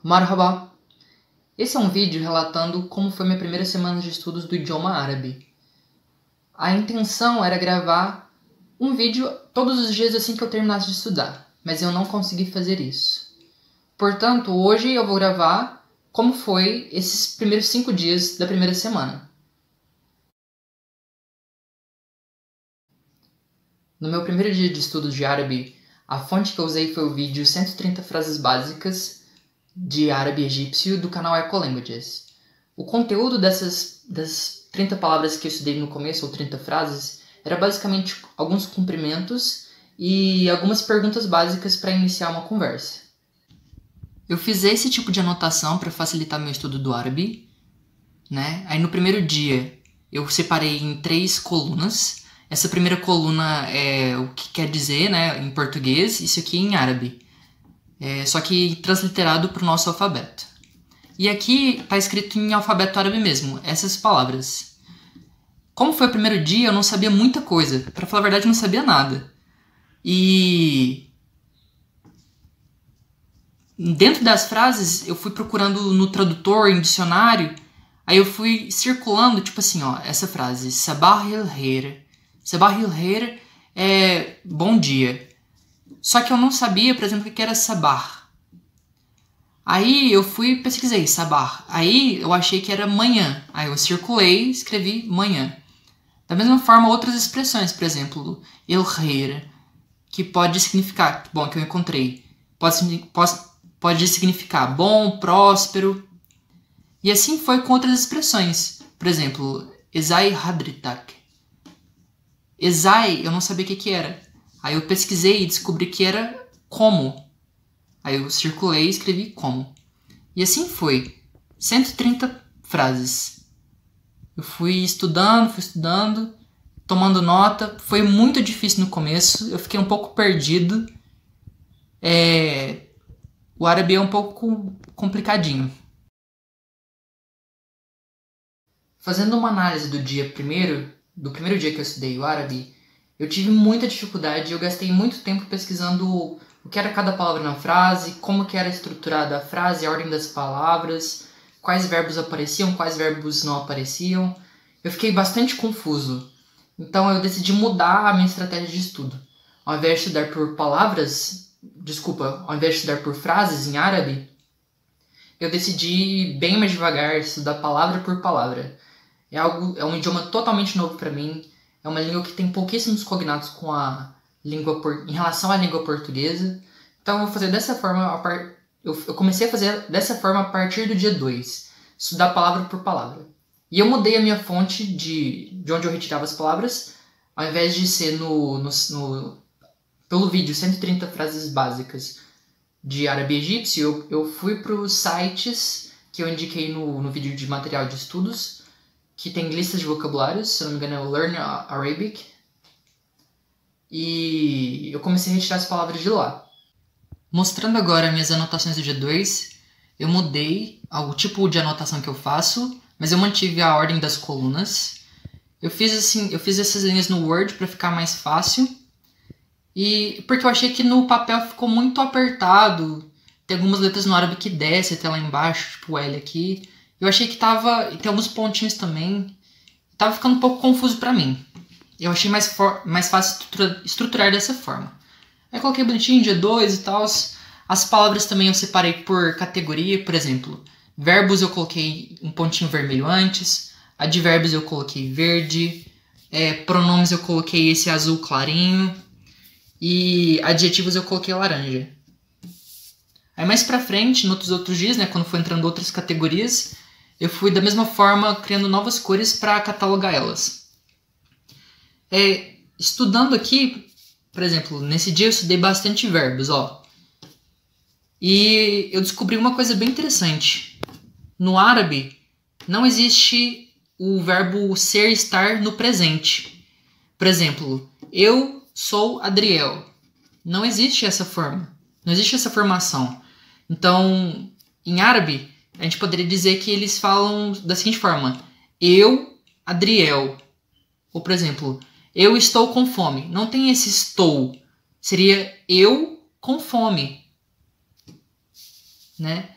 Marhaba! Esse é um vídeo relatando como foi minha primeira semana de estudos do idioma árabe. A intenção era gravar um vídeo todos os dias assim que eu terminasse de estudar, mas eu não consegui fazer isso. Portanto, hoje eu vou gravar como foi esses primeiros 5 dias da primeira semana. No meu primeiro dia de estudos de árabe, a fonte que eu usei foi o vídeo 130 frases básicas de árabe egípcio do canal Ecolanguages. O conteúdo das 30 palavras que eu estudei no começo, ou 30 frases, era basicamente alguns cumprimentos e algumas perguntas básicas para iniciar uma conversa. Eu fiz esse tipo de anotação para facilitar meu estudo do árabe, né? Aí no primeiro dia eu separei em 3 colunas. Essa primeira coluna é o que quer dizer, né, em português, isso aqui em árabe. Só que transliterado para o nosso alfabeto. E aqui está escrito em alfabeto árabe mesmo, essas palavras. Como foi o primeiro dia, eu não sabia muita coisa. Para falar a verdade, eu não sabia nada. E dentro das frases, eu fui procurando no tradutor, em dicionário. Aí eu fui circulando, tipo assim, ó, essa frase. Sabah el-khair. Sabah el-khair é bom dia. Só que eu não sabia, por exemplo, o que era sabah. Aí eu fui e pesquisei sabah. Aí eu achei que era manhã. Aí eu circulei e escrevi manhã. Da mesma forma, outras expressões, por exemplo, el-khair, que pode significar, bom, que eu encontrei, pode significar bom, próspero. E assim foi com outras expressões. Por exemplo, ezai hadritak. Ezai, eu não sabia o que era. Aí eu pesquisei e descobri que era como. Aí eu circulei e escrevi como. E assim foi. 130 frases. Eu fui estudando, tomando nota. Foi muito difícil no começo. Eu fiquei um pouco perdido. O árabe é um pouco complicadinho. Fazendo uma análise do primeiro dia que eu estudei o árabe, eu tive muita dificuldade, eu gastei muito tempo pesquisando o que era cada palavra na frase, como que era estruturada a frase, a ordem das palavras, quais verbos apareciam, quais verbos não apareciam. Eu fiquei bastante confuso, então eu decidi mudar a minha estratégia de estudo. Ao invés de estudar ao invés de estudar por frases em árabe, eu decidi ir bem mais devagar, estudar palavra por palavra. É um idioma totalmente novo para mim. É uma língua que tem pouquíssimos cognatos com em relação à língua portuguesa. Então eu vou fazer dessa forma. Eu comecei a fazer dessa forma a partir do dia 2. Estudar palavra por palavra. E eu mudei a minha fonte de onde eu retirava as palavras. Ao invés de ser pelo vídeo 130 frases básicas de árabe egípcio, eu fui para os sites que eu indiquei no vídeo de material de estudos, que tem listas de vocabulários, se eu não me engano é o Learn Arabic. E eu comecei a retirar as palavras de lá. Mostrando agora minhas anotações do dia 2, eu mudei o tipo de anotação que eu faço, mas eu mantive a ordem das colunas. Eu fiz essas linhas no Word para ficar mais fácil. E porque eu achei que no papel ficou muito apertado. Tem algumas letras no árabe que desce até lá embaixo, tipo o L aqui. Eu achei que e tem alguns pontinhos também. Tava ficando um pouco confuso pra mim. Eu achei mais fácil estruturar dessa forma. Aí coloquei bonitinho, dia 2 e tal. As palavras também eu separei por categoria. Por exemplo, verbos eu coloquei um pontinho vermelho antes. Advérbios eu coloquei verde. Pronomes eu coloquei esse azul clarinho. E adjetivos eu coloquei laranja. Aí mais pra frente, nos outros dias, né, quando foi entrando outras categorias, eu fui da mesma forma criando novas cores para catalogar elas. Estudando aqui, por exemplo, nesse dia eu estudei bastante verbos, ó. E eu descobri uma coisa bem interessante. No árabe, não existe o verbo ser, estar no presente. Por exemplo, eu sou Adriel. Não existe essa forma. Não existe essa formação. Então, em árabe, a gente poderia dizer que eles falam da seguinte forma: eu, Adriel. Ou, por exemplo, eu estou com fome. Não tem esse estou. Seria eu com fome. Né?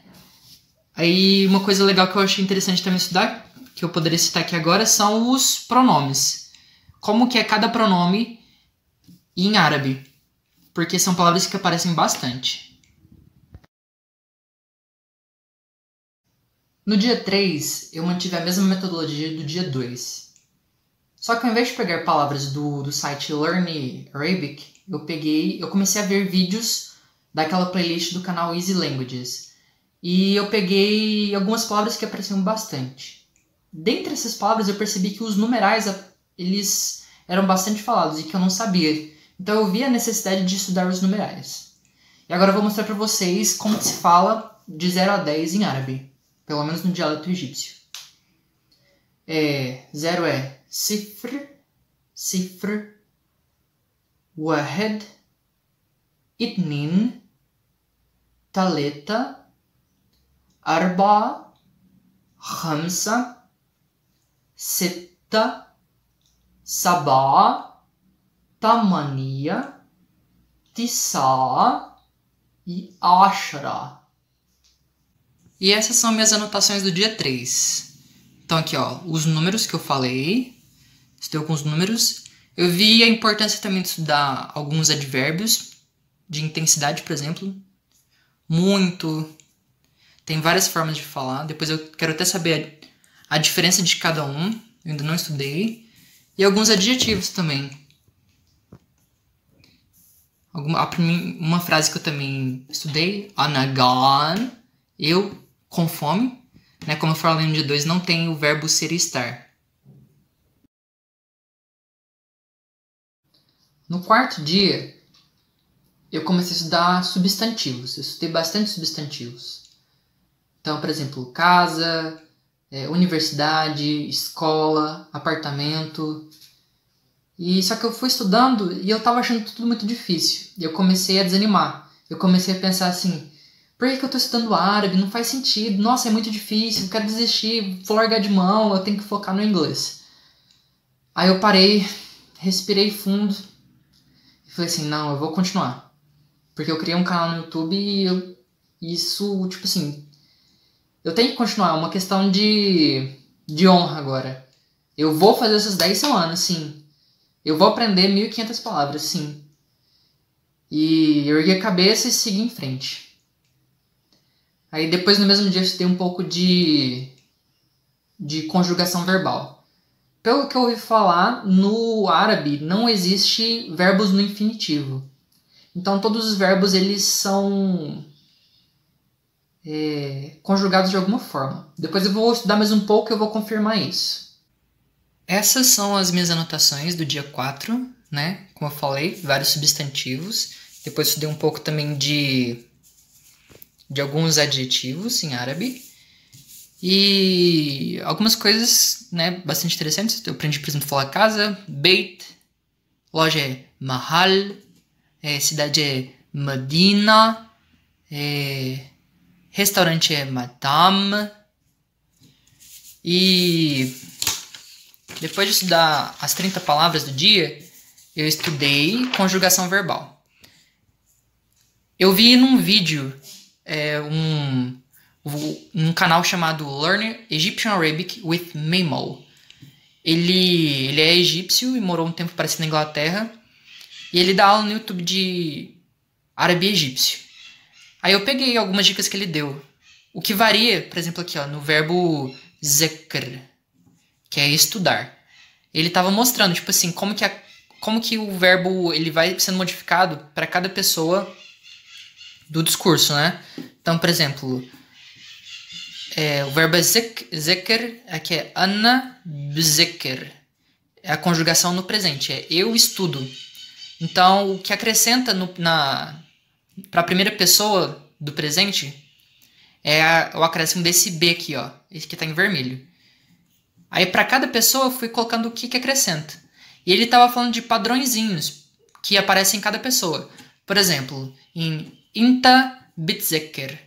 Aí uma coisa legal que eu achei interessante também estudar, que eu poderia citar aqui agora, são os pronomes. Como que é cada pronome em árabe, porque são palavras que aparecem bastante. No dia 3, eu mantive a mesma metodologia do dia 2. Só que ao invés de pegar palavras do site Learn Arabic, eu comecei a ver vídeos daquela playlist do canal Easy Languages. E eu peguei algumas palavras que apareciam bastante. Dentre essas palavras eu percebi que os numerais eles eram bastante falados e que eu não sabia. Então eu vi a necessidade de estudar os numerais. E agora eu vou mostrar para vocês como se fala de 0 a 10 em árabe. Pelo menos no dialeto egípcio. 0 é sifr, sifr, wahed, itnin, taleta, arba, khamsa, sitta, sab'a, tamaniya, tisa e ashra. E essas são minhas anotações do dia 3. Então aqui, ó, os números que eu falei. Estudei alguns números. Eu vi a importância também de estudar alguns advérbios de intensidade, por exemplo. Muito. Tem várias formas de falar. Depois eu quero até saber a diferença de cada um. Eu ainda não estudei. E alguns adjetivos também. Uma frase que eu também estudei. Anagan. Eu com fome. Né? Como eu falei no dia 2, não tem o verbo ser e estar. No quarto dia, eu comecei a estudar substantivos. Eu estudei bastante substantivos. Então, por exemplo, casa, universidade, escola, apartamento. E só que eu fui estudando e eu estava achando tudo muito difícil. E eu comecei a desanimar. Eu comecei a pensar assim, por que eu estou estudando árabe? Não faz sentido. Nossa, é muito difícil, eu quero desistir, vou largar de mão, eu tenho que focar no inglês. Aí eu parei, respirei fundo e falei assim, não, eu vou continuar. Porque eu criei um canal no YouTube e isso, tipo assim, eu tenho que continuar, é uma questão de honra agora. Eu vou fazer essas 10 semanas, sim. Eu vou aprender 1.500 palavras, sim. E eu ergui a cabeça e segui em frente. Aí depois no mesmo dia eu estudei um pouco de conjugação verbal. Pelo que eu ouvi falar, no árabe não existe verbos no infinitivo. Então todos os verbos eles são conjugados de alguma forma. Depois eu vou estudar mais um pouco e eu vou confirmar isso. Essas são as minhas anotações do dia 4, né? Como eu falei, vários substantivos. Depois estudei um pouco também de alguns adjetivos em árabe. E algumas coisas, né, bastante interessantes. Eu aprendi, por exemplo, a falar casa, beit, loja é mahal, cidade é Medina, restaurante é matam. E depois de estudar as 30 palavras do dia, eu estudei conjugação verbal. Eu vi num vídeo um canal chamado Learn Egyptian Arabic with Memo. Ele é egípcio e morou um tempo, parece, na Inglaterra. E ele dá aula no YouTube de árabe egípcio. Aí eu peguei algumas dicas que ele deu. O que varia, por exemplo, aqui ó, no verbo zekr, que é estudar. Ele estava mostrando, tipo assim, como que o verbo ele vai sendo modificado para cada pessoa do discurso, né? Então, por exemplo, o verbo é zekr, aqui é ana bzekr. É a conjugação no presente, é eu estudo. Então, o que acrescenta para a primeira pessoa do presente é o acréscimo desse B aqui, ó. Esse que está em vermelho. Aí, para cada pessoa, eu fui colocando o que acrescenta. E ele estava falando de padrõezinhos que aparecem em cada pessoa. Por exemplo, em inta bitzeker.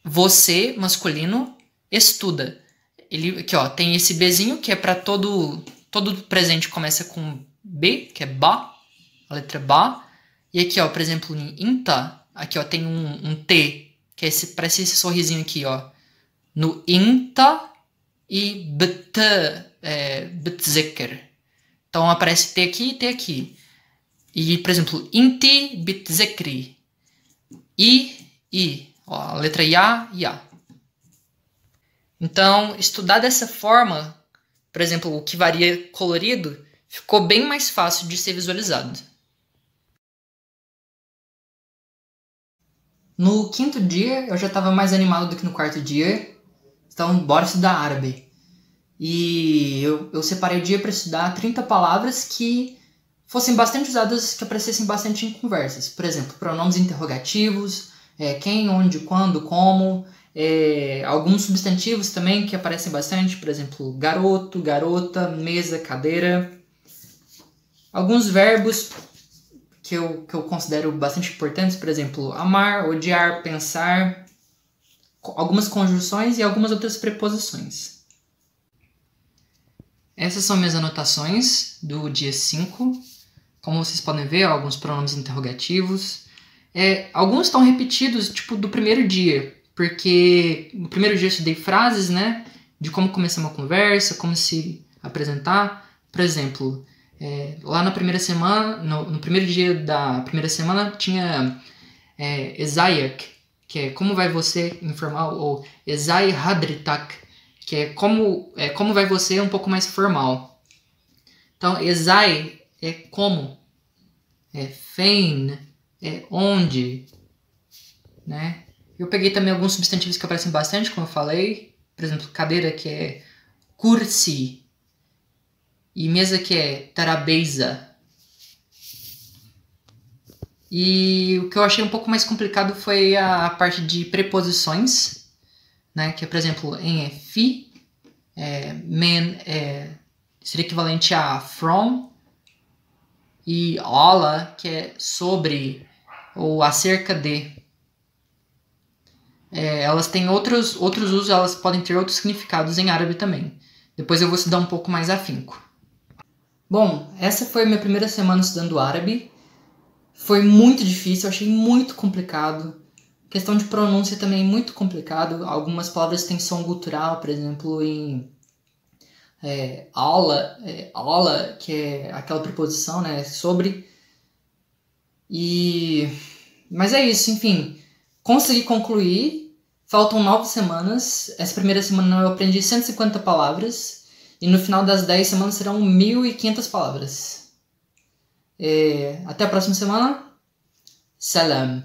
Você, masculino, estuda. Ele, aqui, ó, tem esse Bzinho, que é para todo presente começa com B, que é ba, a letra ba. E aqui, ó, por exemplo, em inta, aqui, ó, tem um T, que é parece esse sorrisinho aqui, ó. no inta e بتذكر. Então aparece T aqui e T aqui. E, por exemplo, inti بتذكري. I. Ó, a letra Ya. Então, estudar dessa forma, por exemplo, o que varia colorido, ficou bem mais fácil de ser visualizado. No quinto dia, eu já estava mais animado do que no quarto dia. Então, bora estudar árabe. E eu separei o dia para estudar 30 palavras que fossem bastante usadas, que aparecessem bastante em conversas. Por exemplo, pronomes interrogativos, quem, onde, quando, como. Alguns substantivos também que aparecem bastante, por exemplo, garoto, garota, mesa, cadeira. Alguns verbos que eu considero bastante importantes, por exemplo, amar, odiar, pensar. Algumas conjunções e algumas outras preposições. Essas são minhas anotações do dia 5. Como vocês podem ver, alguns pronomes interrogativos. Alguns estão repetidos, tipo, do primeiro dia, porque no primeiro dia eu estudei frases, né, de como começar uma conversa, como se apresentar. Por exemplo, lá na primeira semana, no primeiro dia da primeira semana, tinha Ezayak, que é como vai você, informal, ou Ezai Hadritak, que é como vai você, um pouco mais formal. Então, Ezai é como, fein é onde, né? Eu peguei também alguns substantivos que aparecem bastante, como eu falei. Por exemplo, cadeira, que é kursi, e mesa, que é tarabeza. E o que eu achei um pouco mais complicado foi a parte de preposições, né? Que é, por exemplo, em fi, men seria equivalente a from, e ala, que é sobre ou acerca de. Elas têm outros usos, elas podem ter outros significados em árabe também. Depois eu vou estudar um pouco mais afinco. Bom, essa foi a minha primeira semana estudando árabe. Foi muito difícil, eu achei muito complicado. Questão de pronúncia também muito complicado. Algumas palavras têm som gutural, por exemplo, em aula, que é aquela preposição, né, sobre. Mas é isso, enfim. Consegui concluir. Faltam 9 semanas. Essa primeira semana eu aprendi 150 palavras. E no final das 10 semanas serão 1.500 palavras. Até a próxima semana. Salam.